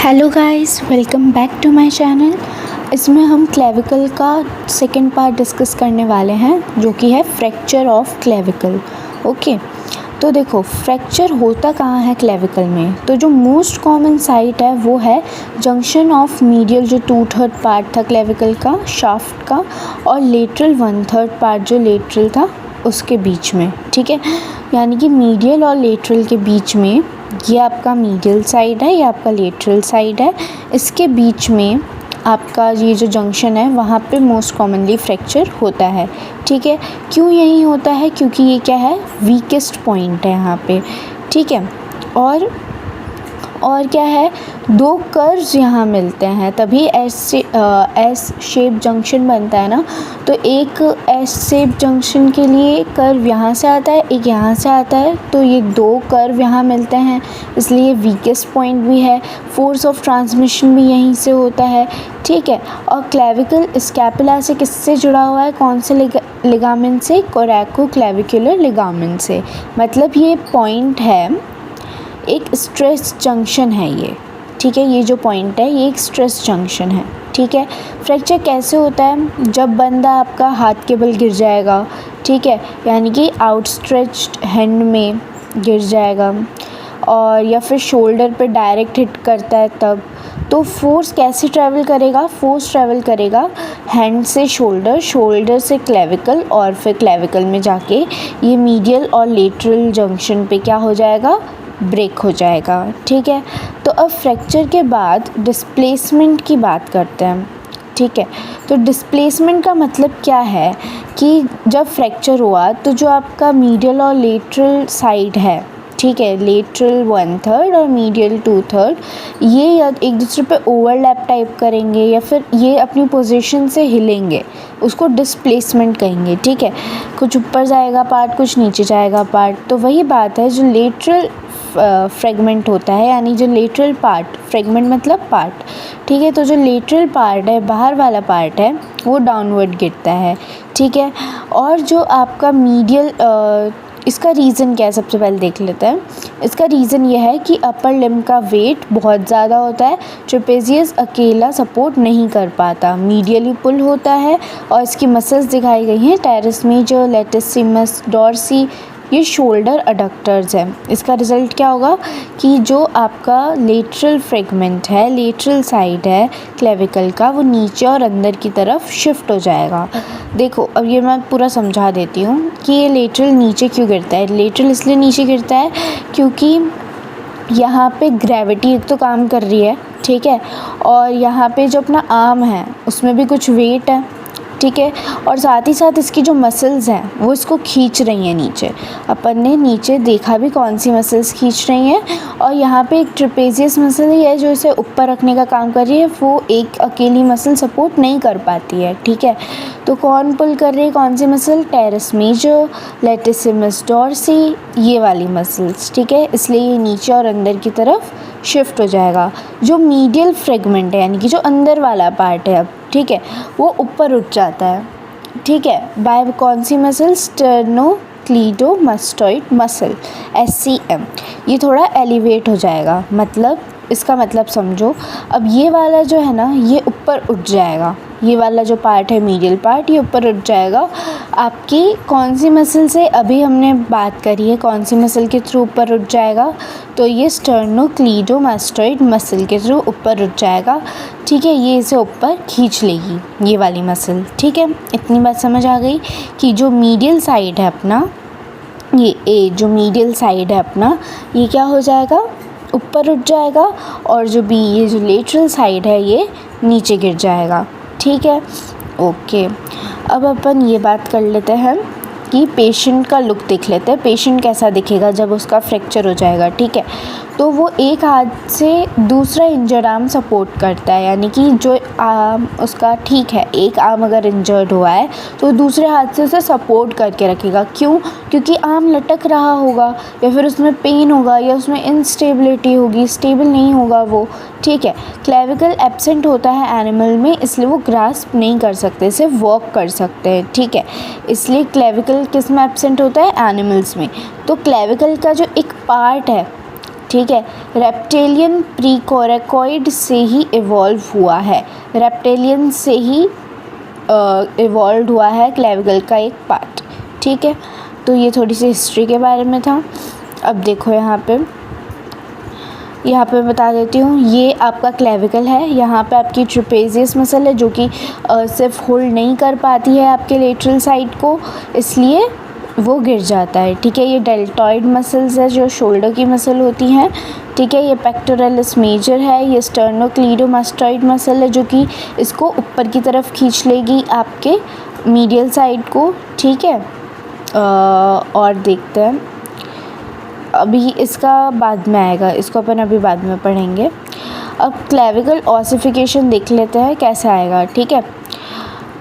Hello guys, welcome back to my channel. इसमें हम clavicle का सेकंड पार्ट डिस्कस करने वाले हैं, जो कि है फ्रैक्चर ऑफ क्लेविकल। ओके, तो देखो फ्रैक्चर होता कहाँ है क्लेविकल में। तो जो मोस्ट कॉमन साइट है वो है जंक्शन ऑफ मीडियल जो 2/3 पार्ट था क्लेविकल का, शाफ्ट का, और लेटरल 1/3 पार्ट जो लेटरल था उसके बीच में। ठीक है, यानी कि मीडियल और लेटरल के बीच में ये आपका मीडियल साइड है, ये आपका लेटरल साइड है। इसके बीच में आपका ये जो जंक्शन है वहाँ पे मोस्ट कॉमनली फ्रैक्चर होता है। ठीक है, क्यों यही होता है? क्योंकि ये क्या है, वीकेस्ट पॉइंट है यहाँ पे। ठीक है, और क्या है, दो कर्व्स यहाँ मिलते हैं तभी एस शेप जंक्शन बनता है ना। तो एक एस शेप जंक्शन के लिए कर्व यहाँ से आता है, एक यहाँ से आता है, तो ये दो कर्व यहाँ मिलते हैं, इसलिए वीकेस्ट पॉइंट भी है। फोर्स ऑफ ट्रांसमिशन भी यहीं से होता है। ठीक है, और क्लेविकल स्कैपुला से किससे जुड़ा हुआ है, कौन से लिगामेंट से? कोरैकोक्लेविकुलर लिगामेंट से। मतलब ये पॉइंट है, एक स्ट्रेस जंक्शन है ये। ठीक है, ये जो पॉइंट है ये एक स्ट्रेस जंक्शन है। ठीक है, फ्रैक्चर कैसे होता है? जब बंदा आपका हाथ के बल गिर जाएगा, ठीक है, यानी कि आउटस्ट्रेच्ड हैंड में गिर जाएगा, और या फिर शोल्डर पे डायरेक्ट हिट करता है तब, तो फोर्स कैसे ट्रैवल करेगा? फोर्स ट्रैवल करेगा हैंड से शोल्डर, शोल्डर से क्लेविकल, और फिर क्लेविकल में जाके ये मीडियल और लेटरल जंक्शन पे क्या हो जाएगा, ब्रेक हो जाएगा। ठीक है, तो अब फ्रैक्चर के बाद डिस्प्लेसमेंट की बात करते हैं। ठीक है, तो डिस्प्लेसमेंट का मतलब क्या है कि जब फ्रैक्चर हुआ तो जो आपका मीडियल और लेटरल साइड है, ठीक है, लेटरल 1/3 और मीडियल 2/3, ये या एक दूसरे पे ओवरलैप टाइप करेंगे या फिर ये अपनी पोजीशन से हिलेंगे, उसको डिस्प्लेसमेंट कहेंगे। ठीक है, कुछ ऊपर जाएगा पार्ट, कुछ नीचे जाएगा पार्ट। तो वही बात है, जो लेटरल फ्रेगमेंट होता है, यानी जो लेटरल पार्ट, फ्रेगमेंट मतलब पार्ट, ठीक है, तो जो लेटरल पार्ट है, बाहर वाला पार्ट है, वो डाउनवर्ड गिरता है। ठीक है, और जो आपका मीडियल, इसका रीज़न क्या है सबसे पहले देख लेते हैं। इसका रीज़न ये है कि अपर लिम्ब का वेट बहुत ज़्यादा होता है, ट्रेपेजियस अकेला सपोर्ट नहीं कर पाता, मीडियली पुल होता है, और इसकी मसल्स दिखाई गई हैं, टेरेस मेजर, लेटिसिमस डॉर्सी, ये शोल्डर अडक्टर्स हैं। इसका रिज़ल्ट क्या होगा कि जो आपका लेटरल फ्रेगमेंट है, लेटरल साइड है क्लेविकल का, वो नीचे और अंदर की तरफ शिफ्ट हो जाएगा। देखो अब ये मैं पूरा समझा देती हूँ कि ये लेटरल नीचे क्यों गिरता है। लेटरल इसलिए नीचे गिरता है क्योंकि यहाँ पे ग्रेविटी एक तो काम कर रही है, ठीक है, और यहाँ पे जो अपना आर्म है उसमें भी कुछ वेट है। ठीक है, और साथ ही साथ इसकी जो मसल्स हैं वो इसको खींच रही हैं नीचे। अपन ने नीचे देखा भी कौन सी मसल्स खींच रही हैं, और यहाँ पे एक ट्रेपेजियस मसल ही है जो इसे ऊपर रखने का काम कर रही है, वो एक अकेली मसल सपोर्ट नहीं कर पाती है। ठीक है, तो कौन पुल कर रही है, कौन सी मसल? टेरेस मेजर, लेटिसिमस डॉर्सी, ये वाली मसल्स। ठीक है, इसलिए ये नीचे और अंदर की तरफ शिफ्ट हो जाएगा। जो मीडियल फ्रेगमेंट है, यानी कि जो अंदर वाला पार्ट है अब, ठीक है, वो ऊपर उठ जाता है। ठीक है, बाय कौन सी मसल? स्टर्नोक्लीडोमास्टोइड मसल, SCM, ये थोड़ा एलिवेट हो जाएगा। मतलब इसका मतलब समझो, अब ये वाला जो है ना, ये ऊपर उठ जाएगा, ये वाला जो पार्ट है मीडियल पार्ट, ये ऊपर उठ जाएगा। आपकी कौन सी मसल से अभी हमने बात करी है, कौन सी मसल के थ्रू ऊपर उठ जाएगा? तो ये स्टर्नोक्लीडोमास्टोइड मसल के थ्रू ऊपर उठ जाएगा। ठीक है, ये इसे ऊपर खींच लेगी, ये वाली मसल। ठीक है, इतनी बात समझ आ गई कि जो मीडियल साइड है अपना, ये जो मीडियल साइड है अपना, ये क्या हो जाएगा, ऊपर उठ जाएगा, और जो ये जो लेटरल साइड है ये नीचे गिर जाएगा। ठीक है, ओके, अब अपन ये बात कर लेते हैं कि पेशेंट का लुक देख लेते हैं। पेशेंट कैसा दिखेगा जब उसका फ्रैक्चर हो जाएगा? ठीक है, तो वो एक हाथ से दूसरा इंजर्ड आर्म सपोर्ट करता है, यानी कि जो आर्म उसका, ठीक है, एक आर्म अगर इंजर्ड हुआ है तो दूसरे हाथ से उसे सपोर्ट करके रखेगा। क्यों? क्योंकि आर्म लटक रहा होगा, या फिर उसमें पेन होगा, या उसमें इंस्टेबिलिटी होगी, स्टेबल नहीं होगा वो। ठीक है, क्लेविकल एब्सेंट होता है एनिमल में, इसलिए वो ग्रास्प नहीं कर सकते, सिर्फ वॉक कर सकते हैं। ठीक है, इसलिए क्लेविकल किस में एब्सेंट होता है? एनिमल्स में। तो क्लेविकल का जो एक पार्ट है, ठीक है। रेप्टेलियन प्रीकोरेकॉइड से ही इवॉल्व हुआ है, रेप्टेलियन से ही इवॉल्व हुआ है क्लेविकल का एक पार्ट, ठीक है। तो ये थोड़ी सी हिस्ट्री के बारे में था। अब देखो यहाँ पे बता देती हूँ, ये आपका क्लेविकल है। यहाँ पे आपकी ट्रेपेजियस मसल है जो कि सिर्फ होल्ड नहीं कर पाती है आपके लेटरल साइड को, इसलिए वो गिर जाता है, ठीक है। ये डेल्टॉइड मसल्स है जो शोल्डर की मसल होती हैं, ठीक है। ये पेक्टोरलिस मेजर है, ये स्टर्नोक्लीडोमास्टॉइड मसल है जो कि इसको ऊपर की तरफ खींच लेगी आपके मीडियल साइड को, ठीक है। और देखते हैं, अभी इसका बाद में आएगा, इसको अपन अभी बाद में पढ़ेंगे। अब क्लेविकल ऑसिफिकेशन देख लेते हैं कैसे आएगा, ठीक है।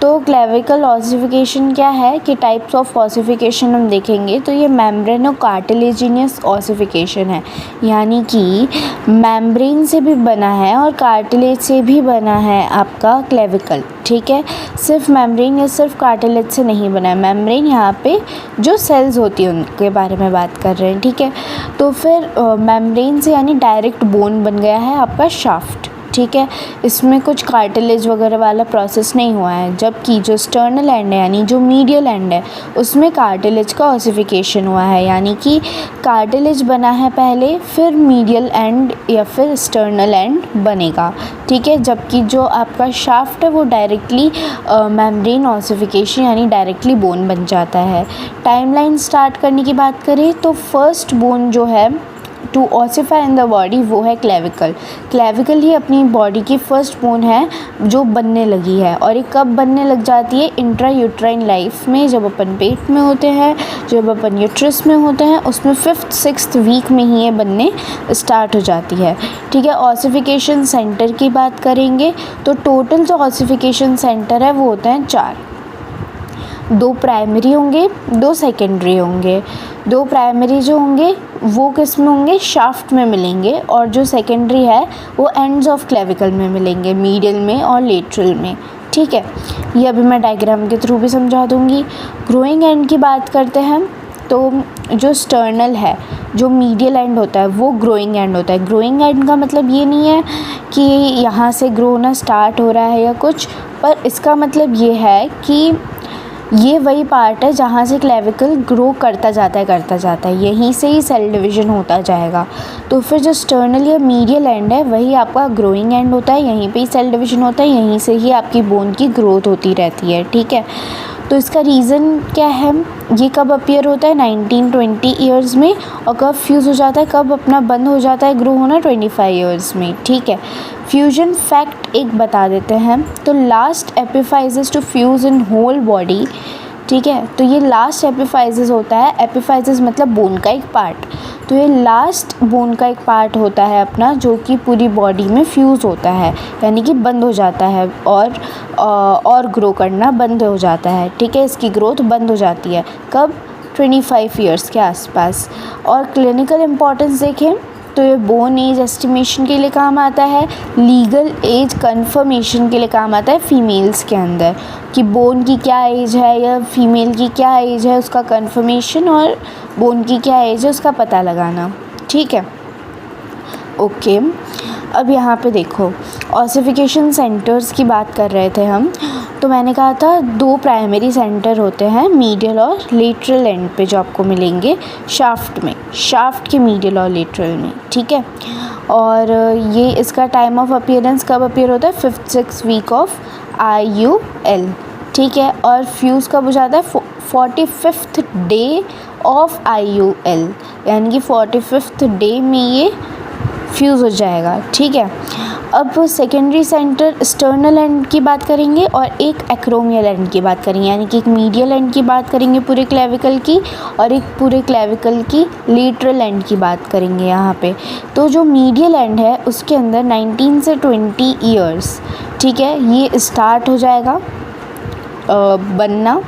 तो क्लेविकल ऑसिफिकेशन क्या है कि टाइप्स ऑफ ऑसिफिकेशन हम देखेंगे तो ये मेम्ब्रेनो कार्टिलेजिनियस ऑसिफिकेशन है, यानी कि मेम्ब्रेन से भी बना है और कार्टिलेज से भी बना है आपका क्लेविकल, ठीक है। सिर्फ मेम्ब्रेन या सिर्फ कार्टिलेज से नहीं बना है, मेम्ब्रेन यहाँ पे जो सेल्स होती हैं उनके बारे में बात कर रहे हैं, ठीक है। तो फिर मेम्ब्रेन से यानी डायरेक्ट बोन बन गया है आपका शाफ्ट, ठीक है। इसमें कुछ कार्टिलेज वगैरह वाला प्रोसेस नहीं हुआ है, जबकि जो स्टर्नल एंड है यानी जो मीडियल एंड है उसमें कार्टिलेज का ऑसिफिकेशन हुआ है, यानी कि कार्टिलेज बना है पहले, फिर मीडियल एंड या फिर स्टर्नल एंड बनेगा, ठीक है। जबकि जो आपका शाफ्ट है वो डायरेक्टली मेम्ब्रेन ऑसिफिकेशन यानी डायरेक्टली बोन बन जाता है। टाइमलाइन स्टार्ट करने की बात करें तो फर्स्ट बोन जो है to ossify in the body वो है क्लेविकल। क्लेविकल ही अपनी बॉडी की फर्स्ट बोन है जो बनने लगी है, और ये कब बनने लग जाती है, इंट्रा यूट्राइन लाइफ में, जब अपन पेट में होते हैं, जब अपन यूट्रस में होते हैं, उसमें 5th-6th वीक में ही ये बनने स्टार्ट हो जाती है, ठीक है। ऑसिफिकेशन सेंटर की बात करेंगे तो टोटल जो ऑसिफिकेशन सेंटर है वो होते हैं 4, 2 प्राइमरी होंगे, 2 सेकेंडरी होंगे। 2 प्राइमरी जो होंगे वो किस में होंगे, शाफ्ट में मिलेंगे, और जो सेकेंडरी है वो एंड्स ऑफ क्लेविकल में मिलेंगे, मीडियल में और लेटरल में, ठीक है। ये अभी मैं डायग्राम के थ्रू भी समझा दूँगी। ग्रोइंग एंड की बात करते हैं तो जो स्टर्नल है, जो मीडियल एंड होता है वो ग्रोइंग एंड होता है। ग्रोइंग एंड का मतलब ये नहीं है कि यहाँ से ग्रो होना स्टार्ट हो रहा है या कुछ, पर इसका मतलब ये है कि ये वही पार्ट है जहाँ से क्लेविकल ग्रो करता जाता है, यहीं से ही सेल डिवीज़न होता जाएगा। तो फिर जो स्टर्नल या मीडियल एंड है वही आपका ग्रोइंग एंड होता है, यहीं पे ही सेल डिवीज़न होता है, यहीं से ही आपकी बोन की ग्रोथ होती रहती है, ठीक है। तो इसका रीज़न क्या है, ये कब अपीयर होता है, 19-20 ईयर्स में, और कब फ्यूज़ हो जाता है, कब अपना बंद हो जाता है ग्रो होना, 25 ईयर्स में, ठीक है। फ्यूजन फैक्ट एक बता देते हैं, तो last epiphysis to fuse in whole body, ठीक है। तो ये लास्ट एपिफाइसिस होता है, एपिफाइसिस मतलब बोन का एक पार्ट, तो ये लास्ट बोन का एक पार्ट होता है अपना जो कि पूरी बॉडी में फ्यूज़ होता है, यानी कि बंद हो जाता है और ग्रो करना बंद हो जाता है, ठीक है। इसकी ग्रोथ बंद हो जाती है कब, 25 ईयर्स के आसपास। और क्लिनिकल इम्पोर्टेंस देखें तो ये बोन एज एस्टिमेशन के लिए काम आता है, लीगल एज कंफर्मेशन के लिए काम आता है फीमेल्स के अंदर, कि बोन की क्या एज है या फीमेल की क्या एज है उसका कंफर्मेशन, और बोन की क्या एज है उसका पता लगाना, ठीक है। ओके, अब यहाँ पे देखो ऑसिफिकेशन सेंटर्स की बात कर रहे थे हम, तो मैंने कहा था 2 प्राइमरी सेंटर होते हैं मीडियल और लेटरल एंड पे जो आपको मिलेंगे शाफ्ट में, शाफ्ट के मीडियल और लेटरल में, ठीक है। और ये इसका टाइम ऑफ अपीयरेंस कब अपीयर होता है, 5th-6th वीक ऑफ IUL, ठीक है। और फ्यूज़ कब हो जाता है, 45th डे ऑफ IUL, यानी कि 45th डे में ये फ्यूज़ हो जाएगा, ठीक है। अब सेकेंडरी सेंटर स्टर्नल एंड की बात करेंगे और एक एक्रोमियल एंड की बात करेंगे, यानी कि एक मीडियल एंड की बात करेंगे पूरे क्लेविकल की, और एक पूरे क्लेविकल की लेटरल एंड की बात करेंगे यहाँ पे। तो जो मीडियल एंड है उसके अंदर 19 से 20 ईयर्स, ठीक है, ये स्टार्ट हो जाएगा बनना,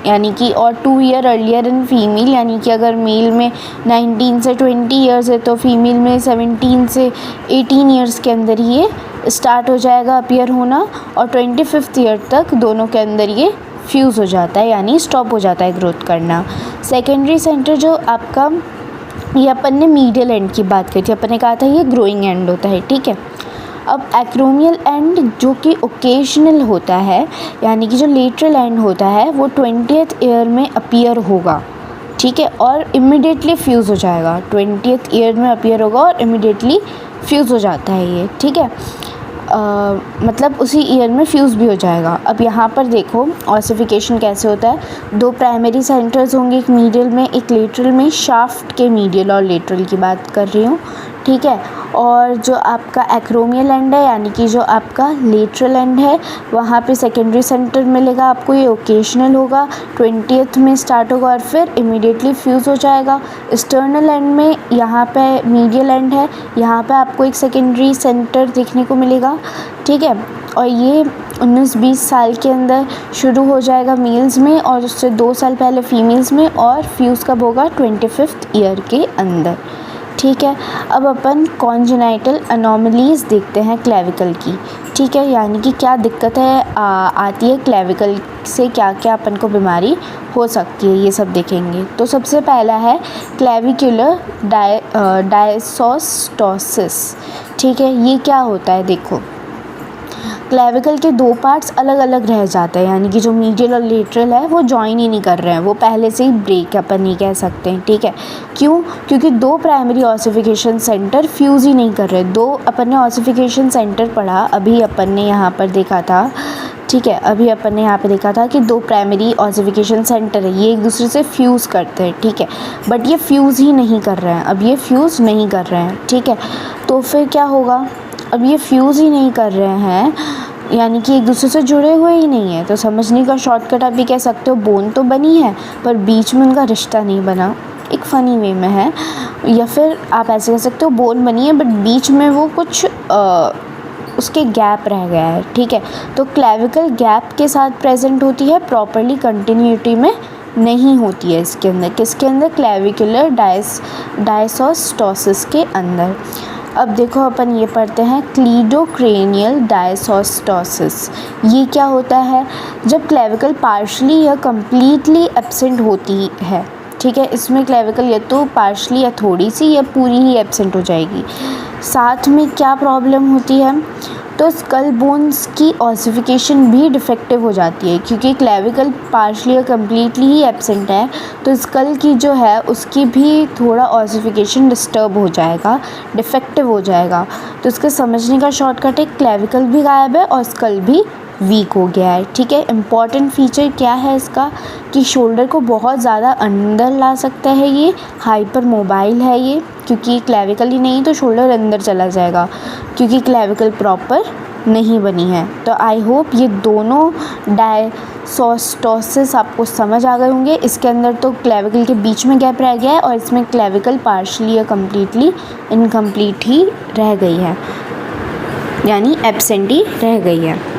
यानी कि और 2 ईयर अर्लियर इन फीमेल, यानी कि अगर मेल में 19 से 20 ईयर्स है तो फीमेल में 17 से 18 ईयर्स के अंदर ये स्टार्ट हो जाएगा अपीयर होना, और 25th ईयर तक दोनों के अंदर ये फ्यूज़ हो जाता है, यानी स्टॉप हो जाता है ग्रोथ करना। सेकेंडरी सेंटर जो आपका ये अपन ने मीडियल एंड की बात करी थी, अपन ने कहा था ये ग्रोइंग एंड होता है, ठीक है। अब एक्रोमियल एंड जो कि ओकेजनल होता है, यानी कि जो लेटरल एंड होता है वो 20th ईयर में अपीयर होगा, ठीक है, और इमिडिएटली फ्यूज़ हो जाएगा। 20th ईयर में अपीयर होगा और इमिडिएटली फ्यूज़ हो जाता है ये, ठीक है। मतलब उसी ईयर में फ्यूज़ भी हो जाएगा। अब यहाँ पर देखो ऑसिफिकेशन कैसे होता है। दो प्राइमरी सेंटर्स होंगे, एक मीडियल में एक लेटरल में, शाफ्ट के मीडियल और लेटरल की बात कर रही हूँ, ठीक है। और जो आपका एक्रोमियल एंड है, यानी कि जो आपका लेटरल एंड है, वहाँ पे सेकेंडरी सेंटर मिलेगा आपको, ये ओकेशनल होगा, 20th में स्टार्ट होगा और फिर इमीडिएटली फ्यूज़ हो जाएगा। एक्सटर्नल एंड में यहाँ पे मीडियल एंड है, यहाँ पे आपको एक सेकेंडरी सेंटर देखने को मिलेगा, ठीक है। और ये 19-20 साल के अंदर शुरू हो जाएगा मेल्स में और उससे 2 साल पहले फीमेल्स में, और फ्यूज़ कब होगा 25th ईयर के अंदर, ठीक है। अब अपन कॉन्जेनाइटल अनोमलीज़ देखते हैं क्लेविकल की, ठीक है, यानी कि क्या दिक्कत है आती है क्लेविकल से, क्या क्या अपन को बीमारी हो सकती है, ये सब देखेंगे। तो सबसे पहला है क्लेविकुलर डायसोस्टोसिस, ठीक है। ये क्या होता है, देखो क्लेविकल के 2 पार्ट्स अलग अलग रह जाते हैं, यानी कि जो मीडियल और लेटरल है वो जॉइन ही नहीं कर रहे हैं, वो पहले से ही ब्रेक अपन नहीं कह सकते हैं, ठीक है। क्यों? क्योंकि 2 प्राइमरी ऑसिफिकेशन सेंटर फ्यूज़ ही नहीं कर रहे। 2 अपन ने ऑसिफिकेशन सेंटर पढ़ा, अभी अपन ने यहाँ पर देखा था, ठीक है, अभी अपन ने यहाँ पे देखा था कि 2 प्राइमरी ऑसिफिकेशन सेंटर है, ये एक दूसरे से फ्यूज़ करते हैं, ठीक है, बट ये फ्यूज़ ही नहीं कर रहे हैं, अब ये फ्यूज़ नहीं कर रहे हैं, ठीक है। तो फिर क्या होगा, अब ये फ्यूज़ ही नहीं कर रहे हैं, यानी कि एक दूसरे से जुड़े हुए ही नहीं है, तो समझने का शॉर्टकट आप भी कह सकते हो, बोन तो बनी है पर बीच में उनका रिश्ता नहीं बना, एक फ़नी वे में है। या फिर आप ऐसे कह सकते हो बोन बनी है बट बीच में वो कुछ उसके गैप रह गया है, ठीक है। तो क्लेविकल गैप के साथ प्रेजेंट होती है, प्रॉपरली कंटिन्यूटी में नहीं होती है इसके अंदर। किसके अंदर? क्लेविकुलर डायसोस्टोसिस के अंदर। अब देखो अपन ये पढ़ते हैं क्लीडोक्रेनियल डायसोस्टोसिस। ये क्या होता है? जब क्लेविकल पार्शली या कम्प्लीटली एब्सेंट होती है, ठीक है, इसमें क्लेविकल या तो पार्शली या थोड़ी सी या पूरी ही एब्सेंट हो जाएगी। साथ में क्या प्रॉब्लम होती है? तो स्कल बोन्स की ऑसिफिकेशन भी डिफेक्टिव हो जाती है, क्योंकि क्लेविकल पार्शली या कम्प्लीटली ही एब्सेंट है, तो स्कल की जो है उसकी भी थोड़ा ऑसिफिकेशन डिस्टर्ब हो जाएगा, डिफेक्टिव हो जाएगा। तो इसके समझने का शॉर्टकट है, क्लेविकल भी गायब है और स्कल भी वीक हो गया है, ठीक है। इम्पॉर्टेंट फीचर क्या है इसका कि शोल्डर को बहुत ज़्यादा अंदर ला सकता है, ये हाइपर मोबाइल है ये, क्योंकि क्लेविकल ही नहीं तो शोल्डर अंदर चला जाएगा, क्योंकि क्लेविकल प्रॉपर नहीं बनी है। तो आई होप ये दोनों डायसोस्टोसिस आपको समझ आ गए होंगे। इसके अंदर तो क्लेविकल के बीच में गैप रह गया है और इसमें क्लेविकल पार्शली या कम्प्लीटली इनकम्प्लीट ही रह गई है, यानी एब्सेंट ही रह गई है।